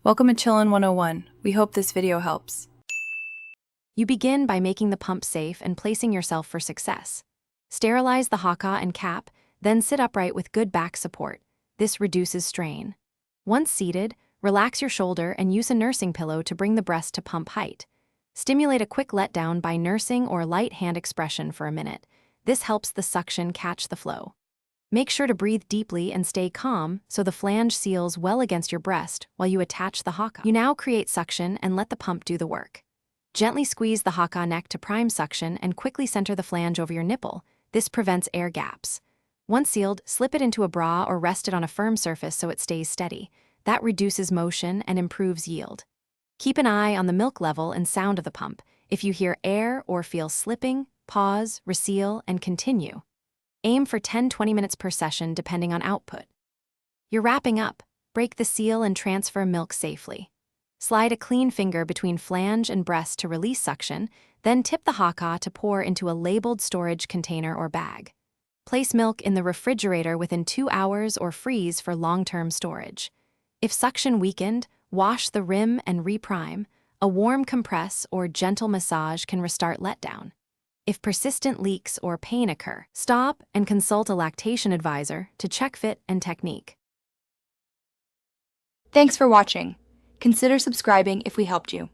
Welcome to Chillin' 101. We hope this video helps. You begin by making the pump safe and placing yourself for success. Sterilize the Haakaa and cap, then sit upright with good back support. This reduces strain. Once seated, relax your shoulder and use a nursing pillow to bring the breast to pump height. Stimulate a quick letdown by nursing or light hand expression for a minute. This helps the suction catch the flow. Make sure to breathe deeply and stay calm so the flange seals well against your breast while you attach the Haakaa. You now create suction and let the pump do the work. Gently squeeze the Haakaa neck to prime suction and quickly center the flange over your nipple. This prevents air gaps. Once sealed, slip it into a bra or rest it on a firm surface so it stays steady. That reduces motion and improves yield. Keep an eye on the milk level and sound of the pump. If you hear air or feel slipping, pause, reseal, and continue. Aim for 10-20 minutes per session depending on output. You're wrapping up. Break the seal and transfer milk safely. Slide a clean finger between flange and breast to release suction, then tip the Haakaa to pour into a labeled storage container or bag. Place milk in the refrigerator within 2 hours or freeze for long-term storage. If suction weakened, wash the rim and reprime. A warm compress or gentle massage can restart letdown. If persistent leaks or pain occur, stop and consult a lactation advisor to check fit and technique. Thanks for watching. Consider subscribing if we helped you.